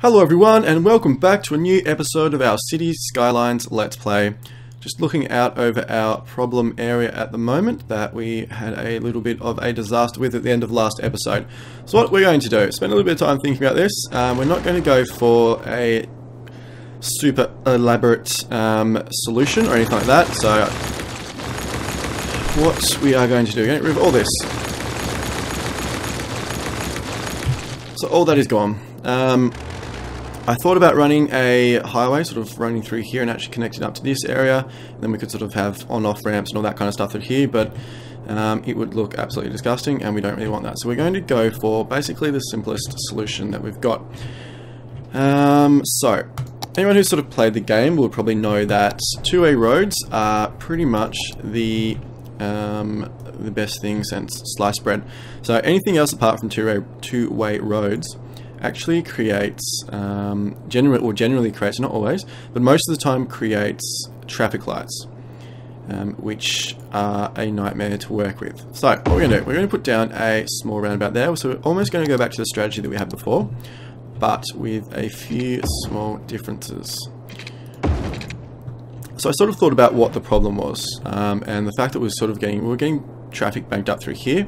Hello everyone, and welcome back to a new episode of our Cities Skylines Let's Play. Just looking out over our problem area at the moment that we had a little bit of a disaster with at the end of last episode. So what we're going to do, spend a little bit of time thinking about this. We're not going to go for a super elaborate solution or anything like that. So what we are going to do, we're going to get rid of all this. So all that is gone. I thought about running a highway, sort of running through here and actually connecting up to this area. And then we could sort of have on-off ramps and all that kind of stuff through here, but it would look absolutely disgusting and we don't really want that. So we're going to go for basically the simplest solution that we've got. So, anyone who's sort of played the game will probably know that two-way roads are pretty much the best thing since sliced bread. So anything else apart from two-way roads actually creates, generally creates, not always, but most of the time creates traffic lights, which are a nightmare to work with. So what we're going to do, we're going to put down a small roundabout there. So we're almost going to go back to the strategy that we had before, but with a few small differences. So I sort of thought about what the problem was, and the fact that we were getting traffic banked up through here.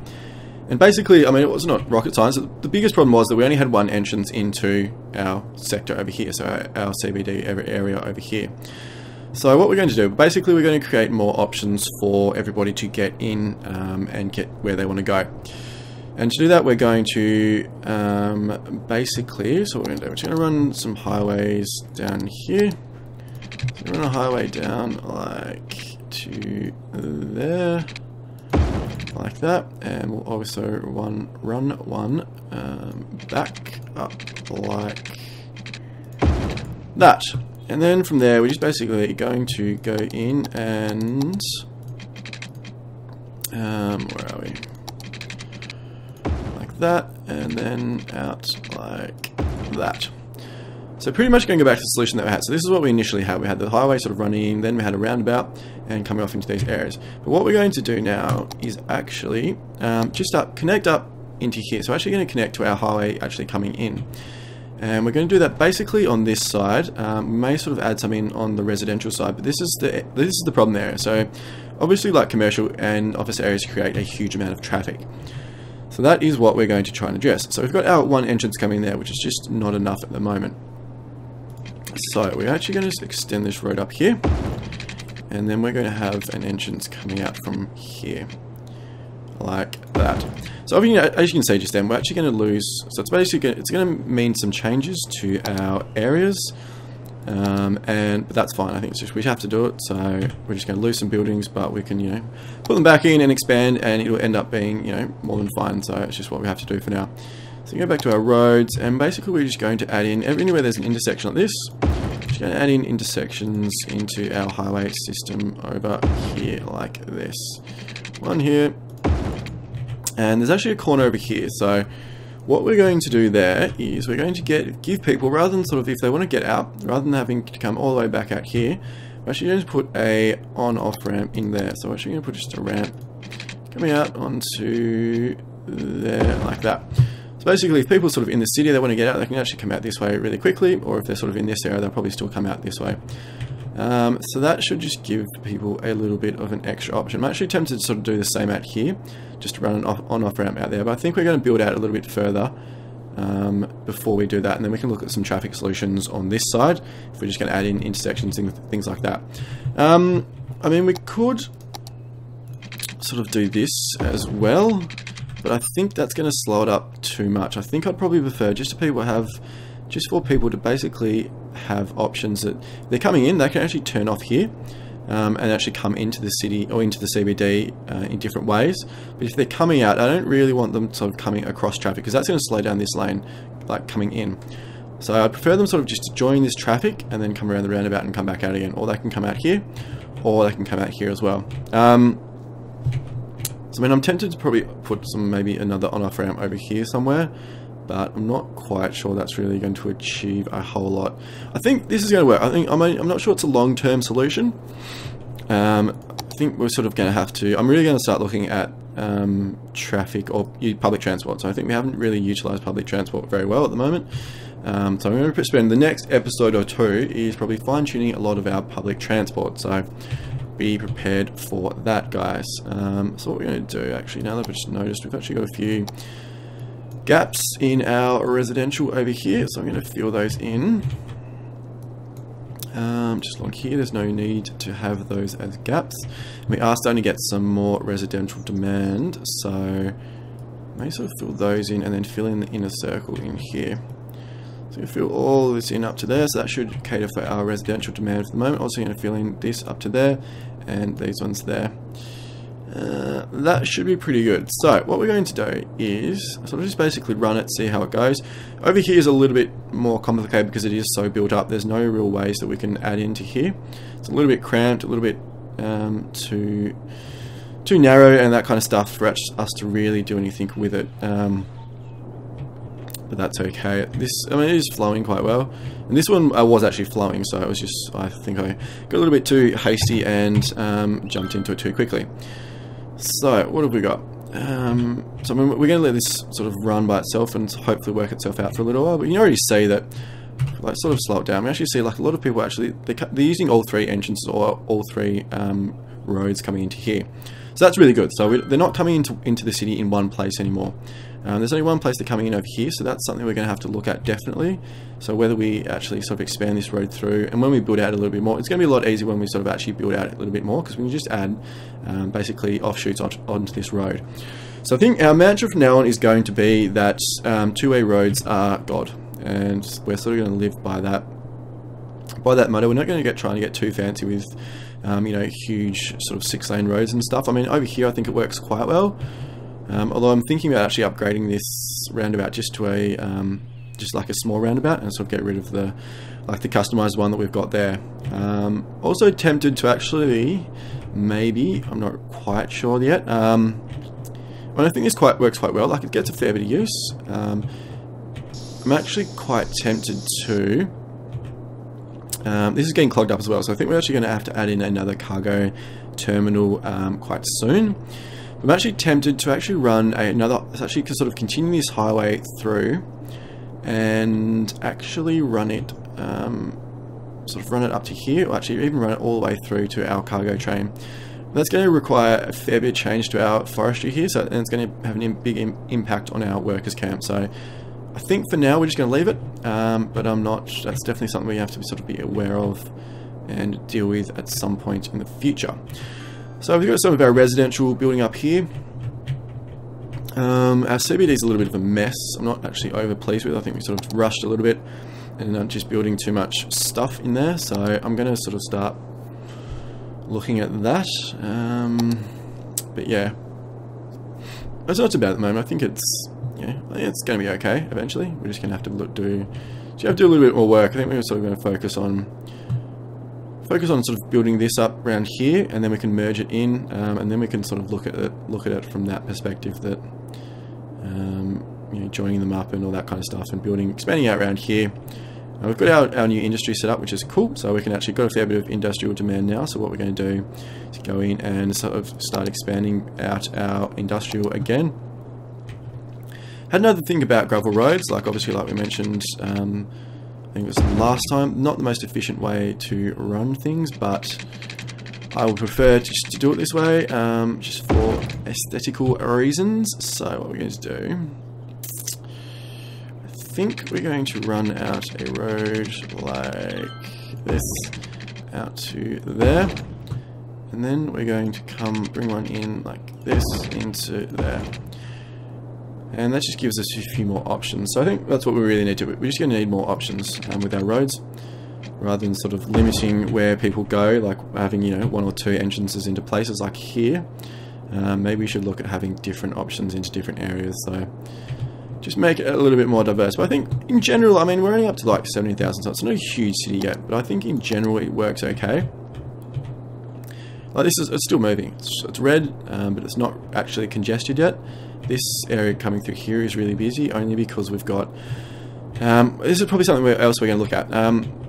And basically, I mean, it was not rocket science. The biggest problem was that we only had one entrance into our sector over here, so our CBD area over here. So what we're going to do, basically we're going to create more options for everybody to get in and get where they want to go. And to do that, we're going to basically, so what we're going to do, we're just going to run some highways down here. So run a highway down like to there. Like that, and we'll also run one back up like that, and then from there we're just basically going to go in and where are we? Like that, and then out like that. So pretty much going to go back to the solution that we had. So this is what we initially had. We had the highway sort of running in, then we had a roundabout and coming off into these areas. But what we're going to do now is actually just connect up into here. So we're actually going to connect to our highway actually coming in. And we're going to do that basically on this side. We may sort of add some in on the residential side, but this is the problem there. So obviously, like commercial and office areas create a huge amount of traffic. So that is what we're going to try and address. So we've got our one entrance coming there, which is just not enough at the moment. So we're actually going to extend this road up here, and then we're going to have an entrance coming out from here, like that. So as you can see just then, we're actually going to lose. So it's basically it's going to mean some changes to our areas, but that's fine. I think it's just we have to do it. So we're just going to lose some buildings, but we can put them back in and expand, and it'll end up being more than fine. So it's just what we have to do for now. So we go back to our roads, and basically we're just going to add in, anywhere there's an intersection like this, we're just going to add in intersections into our highway system over here, like this. One here, and there's actually a corner over here. So what we're going to do there is we're going to give people, rather than sort of, if they want to get out, rather than having to come all the way back out here, we're actually going to put a on-off ramp in there. So we're actually going to put just a ramp coming out onto there, like that. So basically, if people are sort of in the city, they want to get out, they can actually come out this way really quickly, or if they're sort of in this area, they'll probably still come out this way. So that should just give people a little bit of an extra option. I'm actually tempted to sort of do the same out here, just to run an on-off ramp out there, but I think we're going to build out a little bit further before we do that, and then we can look at some traffic solutions on this side, if we're just going to add in intersections and things like that. I mean, we could sort of do this as well, but I think that's going to slow it up too much. I think I'd probably prefer just for people to basically have options that they're coming in, they can actually turn off here and actually come into the city or into the CBD in different ways. But if they're coming out, I don't really want them sort of coming across traffic, because that's going to slow down this lane, like coming in. So I'd prefer them sort of just to join this traffic and then come around the roundabout and come back out again, or they can come out here, or they can come out here as well. So I mean, I'm tempted to probably put maybe another on-off ramp over here somewhere, but I'm not quite sure that's really going to achieve a whole lot. I think this is going to work. I'm not sure it's a long-term solution. I think think we're sort of going to have to, I'm really going to start looking at traffic or public transport. So I think we haven't really utilised public transport very well at the moment. So I'm going to spend the next episode or two is probably fine-tuning a lot of our public transport. So be prepared for that, guys. So what we're going to do, actually, now that I've just noticed, we've actually got a few gaps in our residential over here. So I'm going to fill those in. Just like here, there's no need to have those as gaps. We are starting to get some more residential demand, so may sort of fill those in and then fill in the inner circle in here. So we fill all this in up to there, so that should cater for our residential demand for the moment. Also going to fill in this up to there and these ones there. That should be pretty good. So what we're going to do is sort of just basically run it, see how it goes. Over here is a little bit more complicated because it is so built up. There's no real ways that we can add into here. It's a little bit cramped, a little bit too narrow and that kind of stuff for us to really do anything with it. But that's okay. This, I mean, it is flowing quite well. And this one was actually flowing, so it was just, I think I got a little bit too hasty and jumped into it too quickly. So, what have we got? So I mean, we're going to let this sort of run by itself and hopefully work itself out for a little while. But you can already see that, like, sort of slow it down. We actually see like a lot of people actually, they're using all three entrances or all three roads coming into here. So that's really good. So they're not coming into the city in one place anymore. There's only one place they're coming in over here, so that's something we're going to have to look at definitely. So whether we actually sort of expand this road through, and when we build out a little bit more, it's going to be a lot easier when we sort of actually build out a little bit more, because we can just add basically offshoots onto this road. So I think our mantra from now on is going to be that two-way roads are God, and we're sort of going to live by that motto. We're not going to trying to get too fancy with you know, huge sort of 6-lane roads and stuff. I mean, over here I think it works quite well. Although I'm thinking about actually upgrading this roundabout just to a just like a small roundabout and sort of get rid of the customized one that we've got there. Also tempted to actually maybe, I'm not quite sure yet. Well, I think this works quite well. Like, it gets a fair bit of use. I'm actually quite tempted to. This is getting clogged up as well, so I think we're actually going to have to add in another cargo terminal quite soon. I'm actually tempted to actually run actually sort of continue this highway through and actually run it, sort of run it up to here, or actually even run it all the way through to our cargo train. That's going to require a fair bit of change to our forestry here, so and it's going to have a big impact on our workers' camp. So I think for now we're just going to leave it, but I'm not. That's definitely something we have to sort of be aware of and deal with at some point in the future. So we've got some of our residential building up here. Our CBD is a little bit of a mess. I'm not actually over pleased with it. I think we sort of rushed a little bit and just building too much stuff in there. So I'm going to sort of start looking at that. But yeah, it's not too bad at the moment. I think it's it's going to be okay eventually. We're just going to have to do a little bit more work. I think we're sort of going to focus on sort of building this up around here, and then we can merge it in, and then we can sort of look at it from that perspective, that you know, joining them up and all that kind of stuff, and expanding out around here. We've got our new industry set up, which is cool, so we can actually got a fair bit of industrial demand now. So what we're going to do is go in and sort of start expanding out our industrial again. Had another thing about gravel roads, like obviously, like we mentioned, I think it was last time, not the most efficient way to run things, but I would prefer just to do it this way, just for aesthetical reasons. So what we're going to do, I think we're going to run out a road like this out to there, and then we're going to bring one in like this into there. And that just gives us a few more options. So I think that's what we really need to do. We're just going to need more options with our roads, rather than sort of limiting where people go, like having, you know, 1 or 2 entrances into places like here. Maybe we should look at having different options into different areas. So just make it a little bit more diverse. But I think in general, I mean, we're only up to like 70,000, so it's not a huge city yet. But I think in general it works okay. Like it's still moving. It's red, but it's not actually congested yet. This area coming through here is really busy, only because we've got This is probably something else we're going to look at.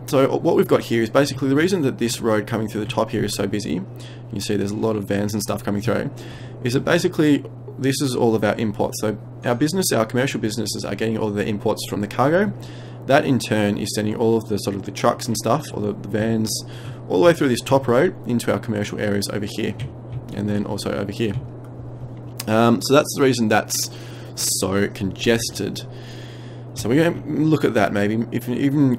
So what we've got here is basically the reason that this road coming through the top here is so busy. You can see there's a lot of vans and stuff coming through. Is that basically this is all of our imports. So our business, our commercial businesses are getting all of the imports from the cargo. That in turn is sending all of the sort of the trucks and stuff, or the vans, all the way through this top road into our commercial areas over here, and then also over here. So that's the reason that's so congested. So we're going to look at that maybe, if we can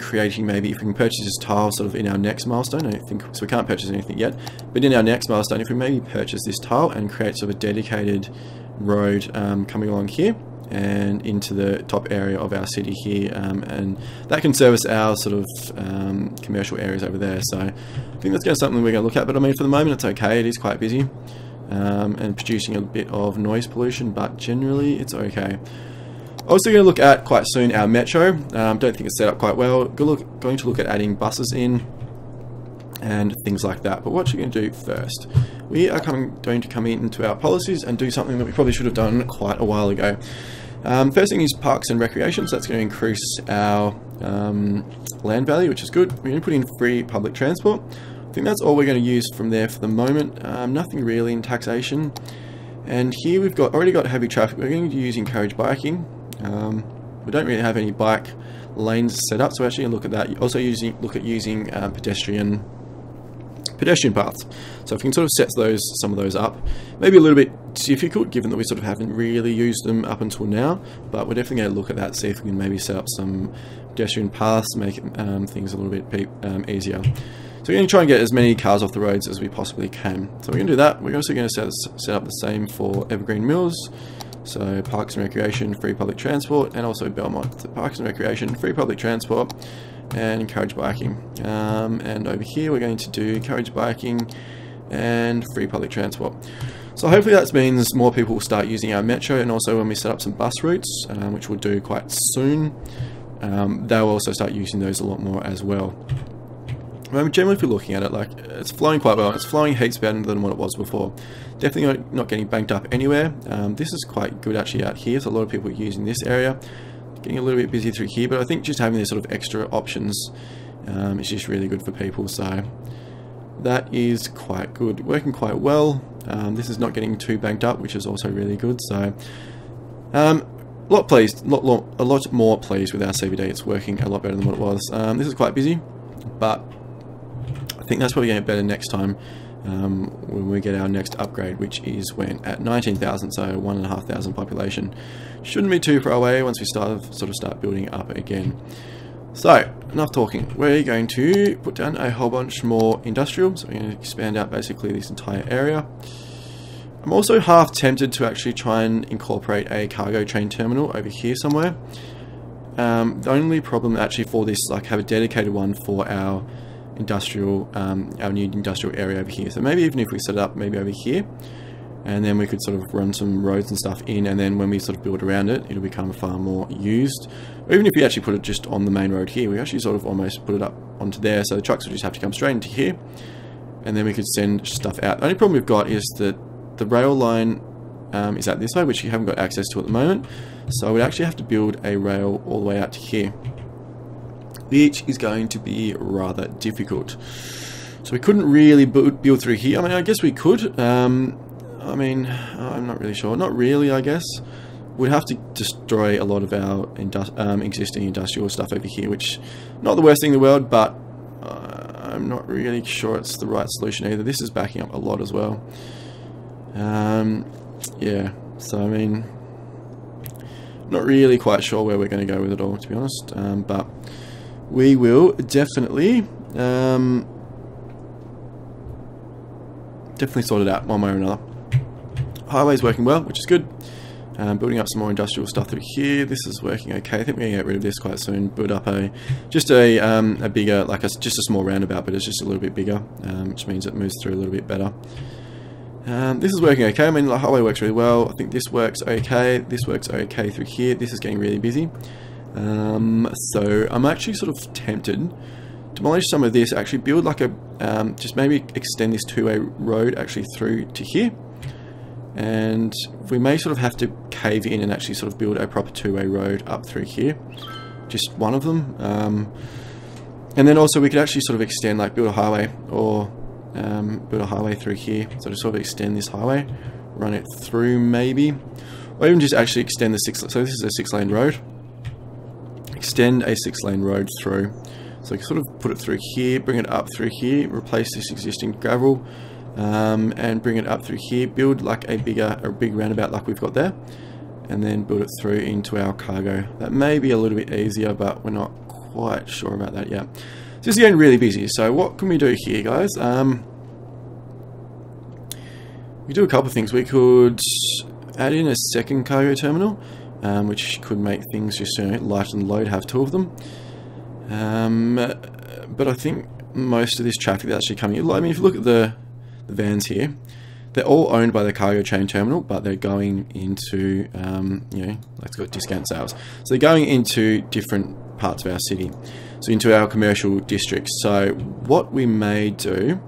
purchase this tile sort of in our next milestone. I don't think so. We can't purchase anything yet, but in our next milestone, if we maybe purchase this tile and create sort of a dedicated road coming along here and into the top area of our city here, and that can service our sort of commercial areas over there. So I think that's going to be something we're going to look at. But I mean, for the moment, it's okay. It is quite busy and producing a bit of noise pollution, but generally it's okay. Also going to look at quite soon our metro. Don't think it's set up quite well. Going to look at adding buses in and things like that. But what we're going to do first, we are going to come into our policies and do something that we probably should have done quite a while ago. First thing is parks and recreation. So that's going to increase our land value, which is good. We're going to put in free public transport. I think that's all we're going to use from there for the moment. Nothing really in taxation. And here we've already got heavy traffic. We're going to use encourage biking. We don't really have any bike lanes set up, so we're actually going to look at that. Also look at using pedestrian paths. So if we can sort of set some of those up, maybe a little bit difficult given that we sort of haven't really used them up until now, but we're definitely going to look at that, see if we can maybe set up some pedestrian paths, make things a little bit easier. So we're going to try and get as many cars off the roads as we possibly can. So we're going to do that. We're also going to set up the same for Evergreen Mills. So parks and recreation, free public transport, and also Belmont. So parks and recreation, free public transport, and encourage biking. And over here we're going to do encourage biking and free public transport. So hopefully that means more people will start using our metro, and also when we set up some bus routes, which we'll do quite soon, they'll also start using those a lot more as well. Generally, if you're looking at it, like, it's flowing quite well. It's flowing heaps better than what it was before. Definitely not getting banked up anywhere. This is quite good actually out here. So a lot of people are using this area. Getting a little bit busy through here, but I think just having these sort of extra options is just really good for people. So that is quite good. Working quite well. This is not getting too banked up, which is also really good. So a lot more pleased with our CBD. It's working a lot better than what it was. This is quite busy, but I think that's probably going to get better next time when we get our next upgrade, which is when at 19,000, so 1,500 population. Shouldn't be too far away once we start building up again. So enough talking. We're going to put down a whole bunch more industrial. So we're going to expand out basically this entire area. I'm also half tempted to actually try and incorporate a cargo train terminal over here somewhere. The only problem actually for this, like, have a dedicated one for our industrial, our new industrial area over here. So maybe even if we set it up maybe over here, and then we could sort of run some roads and stuff in, and then when we sort of build around it, it'll become far more used. Or even if we actually put it just on the main road here, we actually sort of almost put it up onto there, so the trucks would just have to come straight into here, and then we could send stuff out. The only problem we've got is that the rail line is out this way, which you haven't got access to at the moment. So we'd actually have to build a rail all the way out to here, which is going to be rather difficult. So we couldn't really build through here. I mean, I guess we could. I mean, I'm not really sure. Not really, I guess. We'd have to destroy a lot of our existing industrial stuff over here, which not the worst thing in the world, but I'm not really sure it's the right solution either. This is backing up a lot as well. Yeah, so I mean, not really quite sure where we're going to go with it all, to be honest, but we will definitely sort it out one way or another. Highway's working well, which is good. Building up some more industrial stuff through here. This is working okay. I think we're going to get rid of this quite soon. Build up a bigger, like just a small roundabout, but it's just a little bit bigger, which means it moves through a little bit better. This is working okay. I mean, the highway works really well. I think this works okay. This works okay through here. This is getting really busy. So I'm actually sort of tempted to demolish some of this, actually build like a, just maybe extend this two-way road actually through to here. And we may sort of have to cave in and actually sort of build a proper two-way road up through here. just one of them. And then also we could actually sort of extend, like build a highway, or build a highway through here. So to sort of extend this highway, run it through maybe, or even just actually extend the so this is a 6-lane road. Extend a 6-lane road through. So sort of put it through here, bring it up through here, replace this existing gravel, and bring it up through here, build like a big roundabout like we've got there, and then build it through into our cargo. That may be a little bit easier, but we're not quite sure about that yet. So this is getting really busy, so what can we do here, guys? We do a couple of things. We could add in a second cargo terminal, which could make things just, you know, light and load, have 2 of them. But I think most of this traffic that's actually coming in, I mean, if you look at the vans here, they're all owned by the cargo chain terminal, but they're going into, you know, let's go discount sales. So they're going into different parts of our city, so into our commercial districts. So what we may do,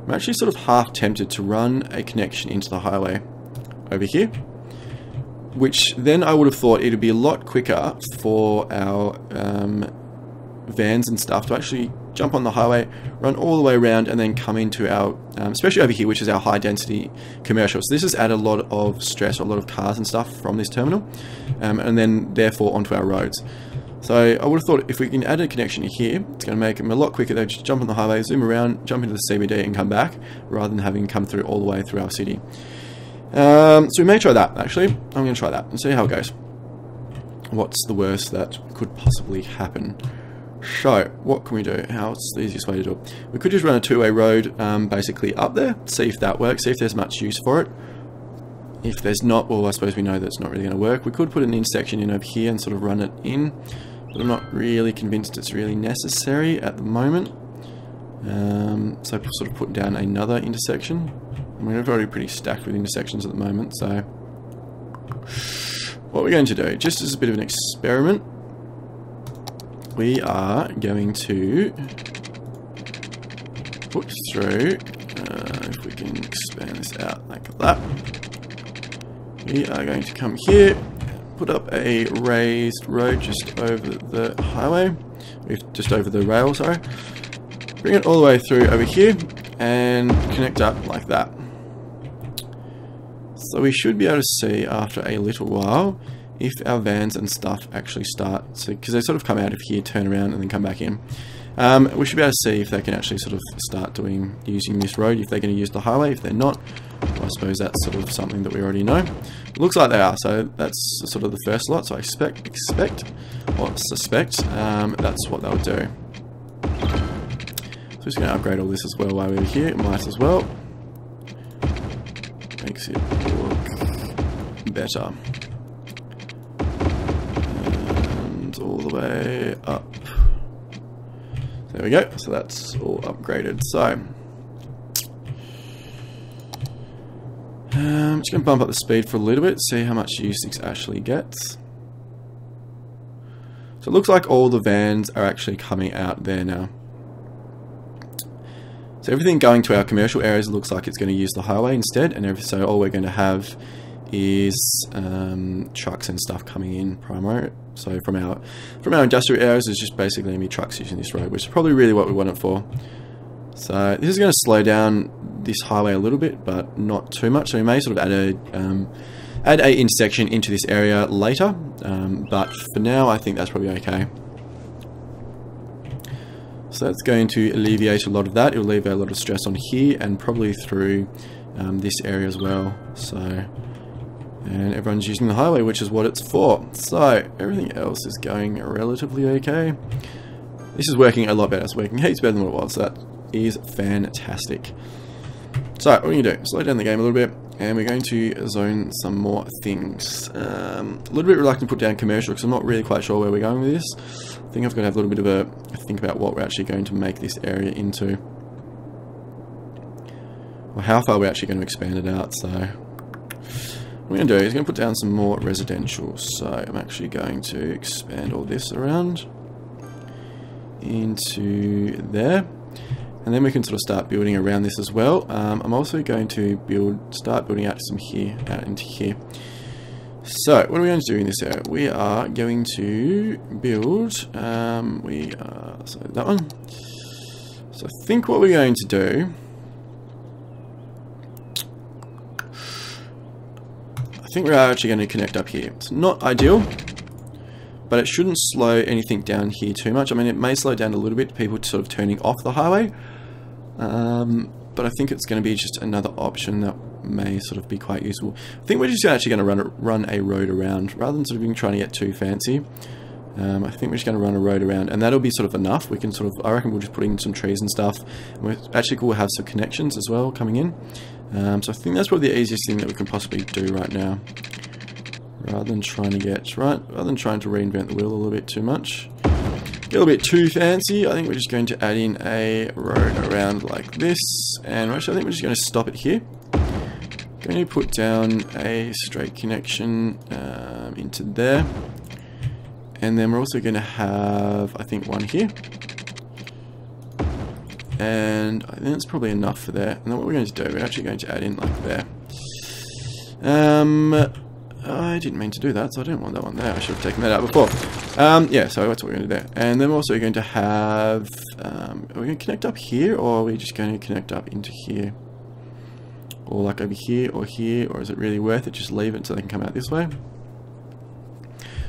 I'm actually sort of half tempted to run a connection into the highway over here, which then I would have thought it would be a lot quicker for our vans and stuff to actually jump on the highway, run all the way around, and then come into our, especially over here, which is our high density commercial. So this has added a lot of stress, a lot of cars and stuff from this terminal, and then therefore onto our roads. So I would have thought if we can add a connection here, it's going to make them a lot quicker. They just jump on the highway, zoom around, jump into the CBD and come back, rather than having come through all the way through our city. So we may try that, actually. I'm going to try that and see how it goes. What's the worst that could possibly happen? So, what can we do? How's the easiest way to do it? We could just run a 2-way road basically up there, see if that works, see if there's much use for it. If there's not, well, I suppose we know that it's not really going to work. We could put an intersection in over here and sort of run it in, but I'm not really convinced it's really necessary at the moment. So sort of put down another intersection. I mean, we're already pretty stacked with intersections at the moment, so what we're going to do, just as a bit of an experiment, we are going to put through, if we can expand this out like that, we are going to come here, put up a raised road just over the highway, just over the rail, sorry, bring it all the way through over here, and connect up like that. So we should be able to see after a little while if our vans and stuff actually start to, because they sort of come out of here, turn around and then come back in. We should be able to see if they can actually sort of start using this road, if they're going to use the highway. If they're not, well, I suppose that's sort of something that we already know. It looks like they are, so that's sort of the first lot. So I suspect that's what they'll do. So just going to upgrade all this as well while we're here. It might as well. Makes it look better. And all the way up. There we go. So that's all upgraded. So I'm just going to bump up the speed for a little bit, see how much use this actually gets. So it looks like all the vans are actually coming out there now. So everything going to our commercial areas looks like it's going to use the highway instead, and so all we're going to have is trucks and stuff coming in primarily. So from our industrial areas, there's just basically going to be trucks using this road, which is probably really what we want it for. So this is going to slow down this highway a little bit, but not too much. So we may sort of add a intersection into this area later, but for now I think that's probably okay. So that's going to alleviate a lot of that. It will alleviate a lot of stress on here and probably through this area as well. So, and everyone's using the highway, which is what it's for. So everything else is going relatively okay. This is working a lot better. It's working heaps better than what it was. So that is fantastic. So what are we going to do? Slow down the game a little bit, and we're going to zone some more things. A little bit reluctant to put down commercial because I'm not really quite sure where we're going with this. I think I've got to have a little bit of a think about what we're actually going to make this area into, or how far we're actually going to expand it out. So what we're going to do is going to put down some more residential. So I'm actually going to expand all this around into there. And then we can sort of start building around this as well. I'm also going to start building out some here, out into here. So, what are we going to do in this area? We are going to build, so that one. So I think what we're going to do, I think we're actually going to connect up here. It's not ideal, but it shouldn't slow anything down here too much. I mean, it may slow down a little bit, people sort of turning off the highway, but I think it's going to be just another option that may sort of be quite useful. I think we're just actually going to run a road around, rather than sort of trying to get too fancy. I think we're just going to run a road around, and that'll be sort of enough. We can sort of, I reckon we'll just put in some trees and stuff. And we're actually cool, we'll have some connections as well coming in. So I think that's probably the easiest thing that we can possibly do right now, rather than trying to reinvent the wheel a little bit too much. Get a little bit too fancy. I think we're just going to add in a road around like this, and actually I think we're just going to stop it here. Going to put down a straight connection into there, and then we're also going to have, I think, one here, and I think that's probably enough for there. And then what we're going to do, we're actually going to add in like there. I didn't mean to do that, so I don't want that one there. I should have taken that out before. Yeah, so that's what we're going to do there. And then we're also going to have, are we going to connect up here, or are we just going to connect up into here? Or like over here, or is it really worth it? Just leave it so they can come out this way.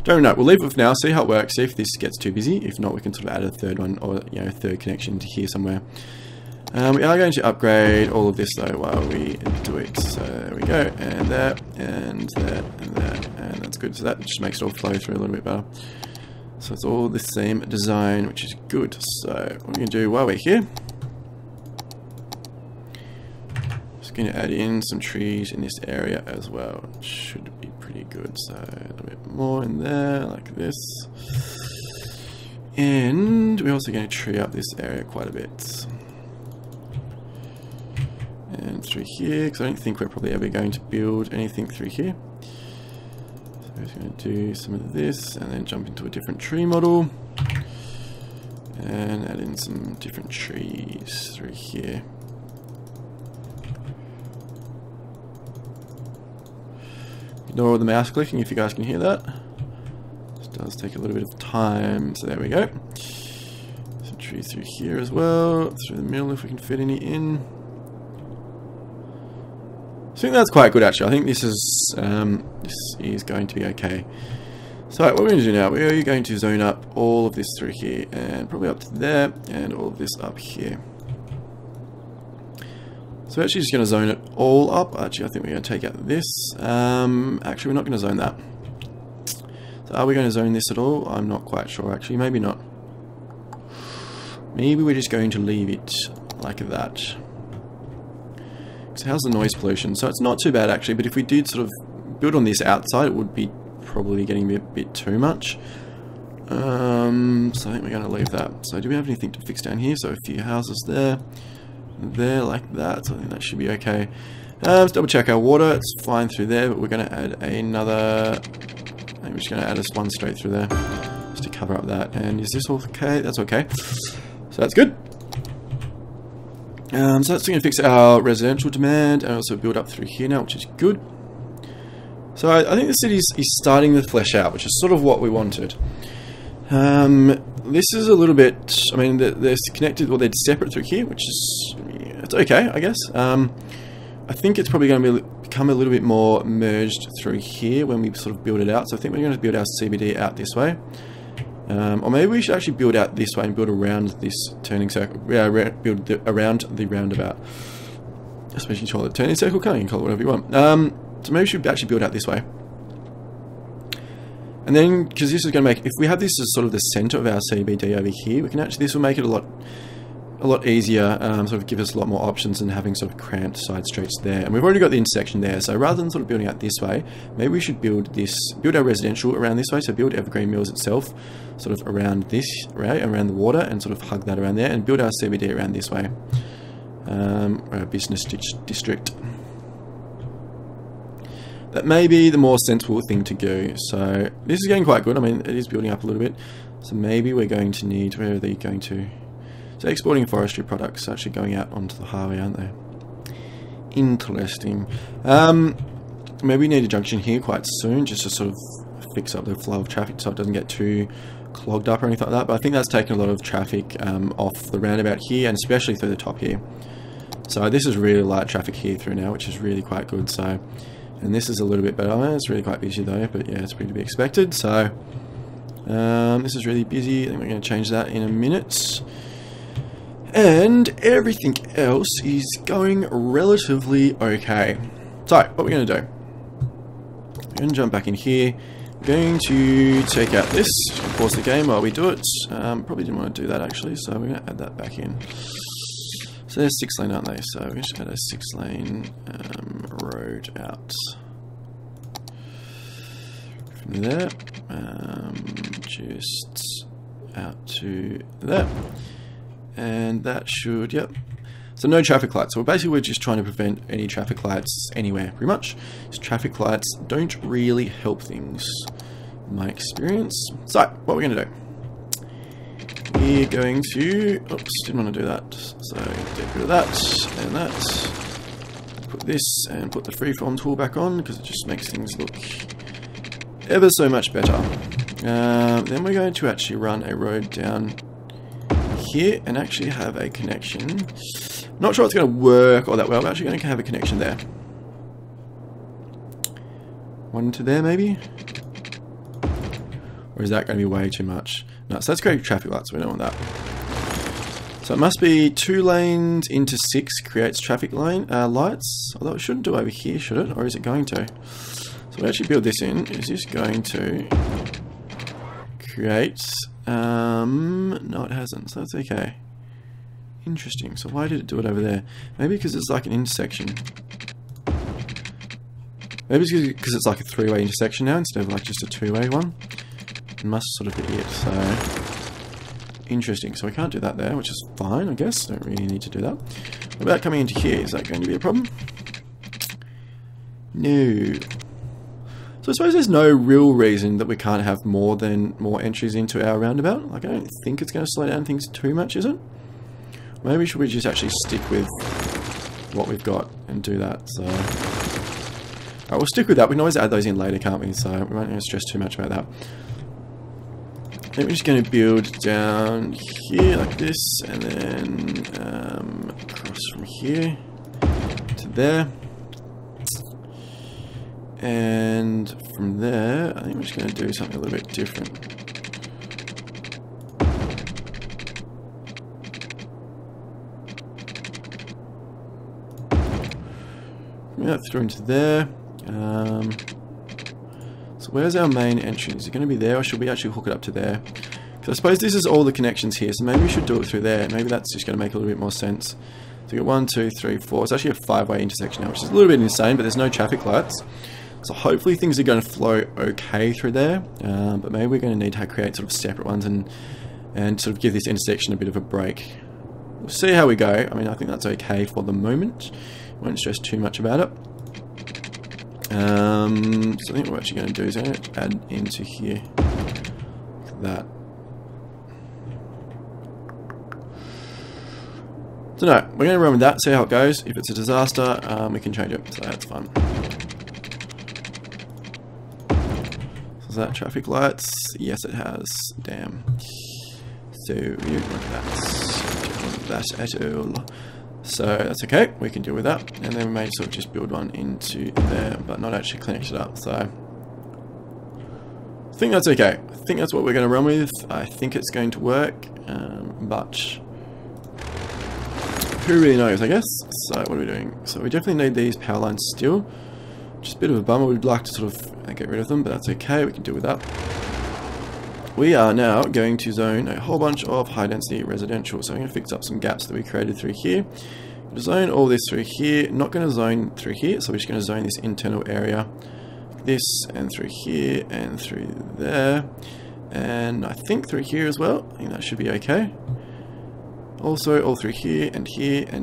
Don't know. We'll leave it for now, see how it works, see if this gets too busy. If not, we can sort of add a third one, or a third connection to here somewhere. We are going to upgrade all of this though while we do it. So there we go, and that, and that, and that, and that's good. So that just makes it all flow through a little bit better. So it's all the same design, which is good. So what we're going to do while we're here, just going to add in some trees in this area as well. It should be pretty good. So a little bit more in there, like this. And we're also going to tree up this area quite a bit. And through here, because I don't think we're probably ever going to build anything through here. So we're just going to do some of this, and then jump into a different tree model. And add in some different trees through here. Ignore all the mouse clicking if you guys can hear that. This does take a little bit of time, so there we go. Some trees through here as well, through the middle if we can fit any in. I think that's quite good actually. I think this is going to be okay. So what we're going to do now, we're going to zone up all of this through here, and probably up to there, and all of this up here. So we're actually just going to zone it all up. Actually, I think we're going to take out this. Actually, we're not going to zone that. So are we going to zone this at all? I'm not quite sure actually. Maybe not. Maybe we're just going to leave it like that. So how's the noise pollution? So it's not too bad actually, but if we did sort of build on this outside, it would be probably getting a bit too much. So I think we're going to leave that. So do we have anything to fix down here? So a few houses there, like that. So I think that should be okay. Let's double check our water. It's fine through there, but we're going to add another. I think we're just going to add us one straight through there, just to cover up that. And is this all okay? That's okay. So that's good. So that's going to fix our residential demand, and also build up through here now, which is good. So I think the city is starting to flesh out, which is sort of what we wanted. This is a little bit, I mean, they're connected, well, they're separate through here, which is, it's okay, I guess. I think it's probably going to become a little bit more merged through here when we sort of build it out. So I think we're going to build our CBD out this way. Or maybe we should actually build out this way and build around this turning circle. Build around the roundabout. I suppose you can call it a turning circle, can't you? You can call it whatever you want. So maybe we should actually build out this way. And then, because this is going to make, if we have this as sort of the center of our CBD over here, we can actually, this will make it a lot easier, sort of give us a lot more options than having sort of cramped side streets there. And we've already got the intersection there, so rather than sort of building out this way, maybe we should build our residential around this way, so build Evergreen Mills itself, sort of around this, right, around the water, and sort of hug that around there, and build our CBD around this way, our business district. That may be the more sensible thing to do. So this is getting quite good. I mean, it is building up a little bit, so maybe we're going to need, where are they going to? So exporting forestry products actually going out onto the highway, aren't they? Interesting. maybe we need a junction here quite soon, just to sort of fix up the flow of traffic so it doesn't get too clogged up or anything like that. But I think that's taken a lot of traffic off the roundabout here, and especially through the top here. So this is really light traffic here through now, which is really quite good. So, and this is a little bit better. It's really quite busy though, but yeah, it's pretty to be expected. So this is really busy. I think we're going to change that in a minute. And everything else is going relatively okay. So what we're going to do, we're going to jump back in here. We're going to take out this, pause the game while we do it. Probably didn't want to do that actually, so we're going to add that back in. So they're 6 lane, aren't they? So we're going to add a 6 lane road out from there, just out to there, and that should, yep. So no traffic lights. So basically we're just trying to prevent any traffic lights anywhere, pretty much. Because traffic lights don't really help things, in my experience. So what we're going to do, we're going to, oops, didn't want to do that. So get rid of that and that. Put this and put the freeform tool back on because it just makes things look ever so much better. Then we're going to actually run a road down here and actually have a connection. Not sure it's going to work all that well, but actually going to have a connection there. One to there maybe? Or is that going to be way too much? No, so let's create traffic lights, we don't want that. So it must be 2 lanes into 6 creates traffic lane lights. Although it shouldn't do over here, should it? Or is it going to? So we actually build this in. Is this going to create... no it hasn't, so that's okay. Interesting, so why did it do it over there? Maybe because it's like an intersection. Maybe it's because it's like a 3-way intersection now instead of like just a 2-way one. It must sort of be it, so... Interesting, so we can't do that there, which is fine, I guess. Don't really need to do that. What about coming into here? Is that going to be a problem? No. So I suppose there's no real reason that we can't have more entries into our roundabout. Like I don't think it's going to slow down things too much, is it? Maybe should we just actually stick with what we've got and do that? So, alright, we'll stick with that. We can always add those in later, can't we? So we won't stress too much about that. I think we're just going to build down here like this, and then across from here to there. And from there, I think we're just going to do something a little bit different. Bring that through into there. So where's our main entry? Is it going to be there, or should we actually hook it up to there? Because I suppose this is all the connections here, so maybe we should do it through there. Maybe that's just going to make a little bit more sense. So you got 1, 2, 3, 4. It's actually a 5-way intersection now, which is a little bit insane, but there's no traffic lights. So hopefully things are going to flow okay through there, but maybe we're going to need to create sort of separate ones and sort of give this intersection a bit of a break. We'll see how we go. I mean, I think that's okay for the moment. Won't stress too much about it. So I think what we're actually going to do is going to add into here like that. So no, we're going to run with that, see how it goes. If it's a disaster, we can change it, so that's fun. Is that traffic lights? Yes, it has. Damn. So we don't want that at all. So that's okay. We can deal with that, and then we may sort of just build one into there, but not actually connect it up. So I think that's okay. I think that's what we're going to run with. I think it's going to work, but who really knows? I guess. So what are we doing? So we definitely need these power lines still. Just a bit of a bummer. We'd like to sort of get rid of them, but that's okay. We can deal with that. We are now going to zone a whole bunch of high density residential. So I'm going to fix up some gaps that we created through here. I'm going to zone all this through here. Not going to zone through here, so we're just going to zone this internal area. This and through here and through there. And I think through here as well. I think that should be okay. Also all through here and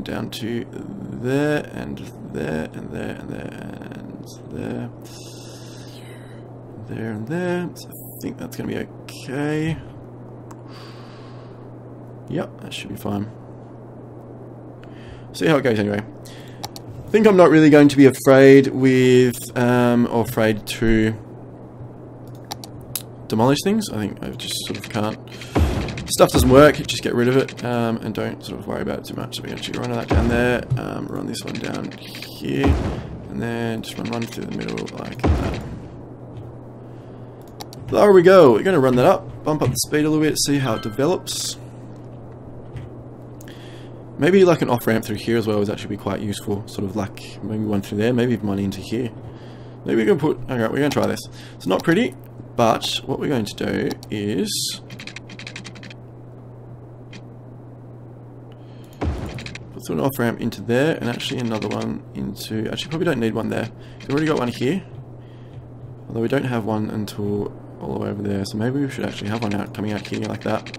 down to there and there and there and there and there. There and there. So I think that's going to be okay. Yep, that should be fine. See how it goes anyway. I think I'm not really going to be afraid with, or afraid to demolish things. I think I just sort of can't. Stuff doesn't work, just get rid of it, and don't sort of worry about it too much. So we actually run that down there, run this one down here, and then just run through the middle like that. There we go. We're going to run that up, bump up the speed a little bit, see how it develops. Maybe like an off-ramp through here as well would actually be quite useful. Sort of like maybe one through there, maybe even one into here. Maybe we're going to put... Alright, we're going to try this. It's not pretty, but what we're going to do is... put an off-ramp into there, and actually another one into... Actually, probably don't need one there. We've already got one here. Although we don't have one until all the way over there, so maybe we should actually have one out coming out here like that.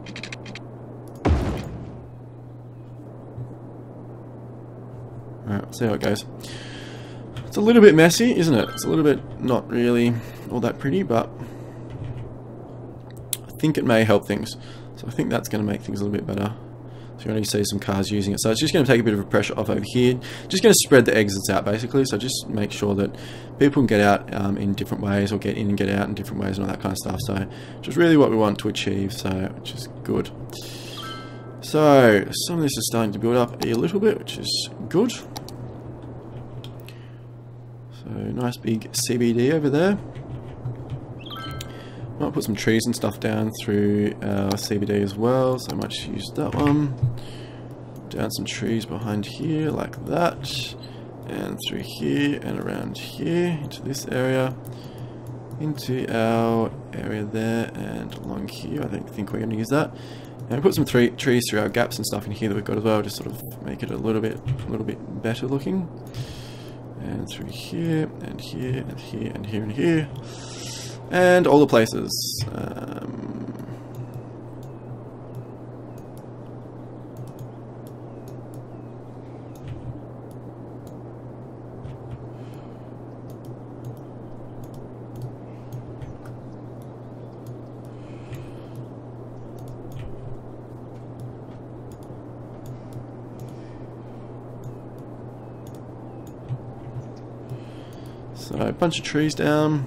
Alright, we'll see how it goes. It's a little bit messy, isn't it? It's a little bit not really all that pretty, but I think it may help things. So I think that's going to make things a little bit better. So you already see some cars using it. So it's just going to take a bit of a pressure off over here. Just going to spread the exits out basically. So just make sure that people can get out in different ways, or get in and get out in different ways and all that kind of stuff. So which is really what we want to achieve. So which is good. So some of this is starting to build up a little bit, which is good. So nice big CBD over there. Might put some trees and stuff down through our CBD as well, so I might just use that one. Down some trees behind here like that, and through here and around here into this area, into our area there and along here. I think we're going to use that, and put some trees through our gaps and stuff in here that we've got as well, just sort of make it a little bit better looking. And through here and here and here and here and here. And all the places. So a bunch of trees down.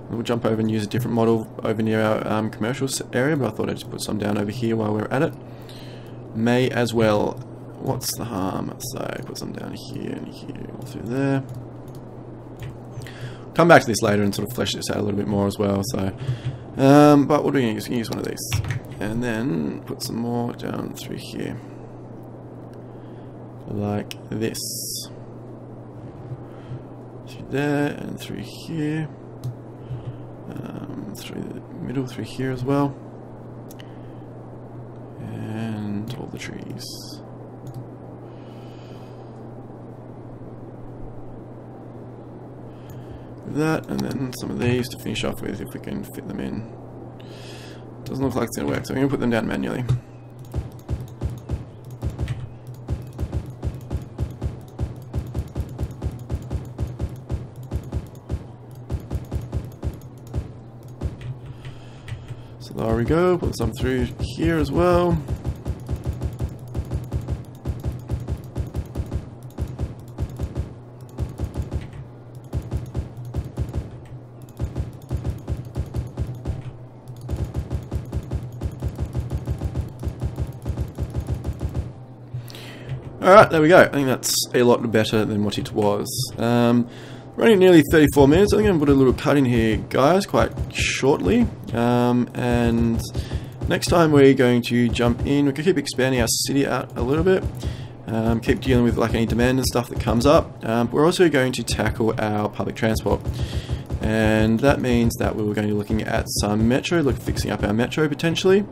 We'll jump over and use a different model over near our commercial area, but I thought I'd just put some down over here while we're at it. May as well. What's the harm? So put some down here and here, all through there. Come back to this later and sort of flesh this out a little bit more as well. So, but what are we going to use? We're going to use one of these, and then put some more down through here, like this. Through there and through here. Through the middle, through here as well, and all the trees. That, and then some of these to finish off with if we can fit them in. Doesn't look like it's going to work, so I'm going to put them down manually. There we go, put some through here as well. Alright, there we go. I think that's a lot better than what it was. Running nearly 34 minutes. I think I'm going to put a little cut in here, guys, quite shortly. And next time we're going to jump in. We can keep expanding our city out a little bit. Keep dealing with like any demand and stuff that comes up. We're also going to tackle our public transport. And that means that we were going to be looking at some metro, fixing up our metro potentially.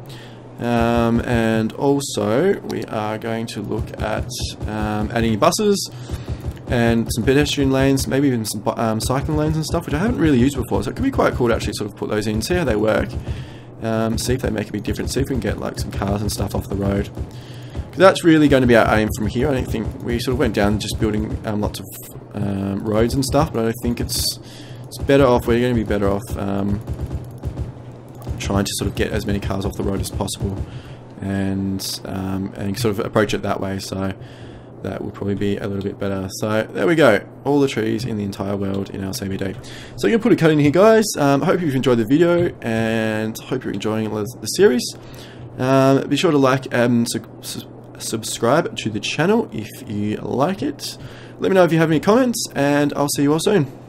And also we are going to look at adding buses and some pedestrian lanes, maybe even some cycling lanes and stuff, which I haven't really used before, so it could be quite cool to actually sort of put those in, see how they work, see if they make a big difference, see if we can get like some cars and stuff off the road. Because that's really going to be our aim from here. I don't think we sort of went down just building lots of roads and stuff, but I think it's better off, we're going to be better off trying to sort of get as many cars off the road as possible, and sort of approach it that way. So that would probably be a little bit better. So there we go, all the trees in the entire world in our CBD. So I'm going to put a cut in here, guys. I hope you've enjoyed the video, and hope you're enjoying the series. Be sure to like and subscribe to the channel if you like it. Let me know if you have any comments, and I'll see you all soon.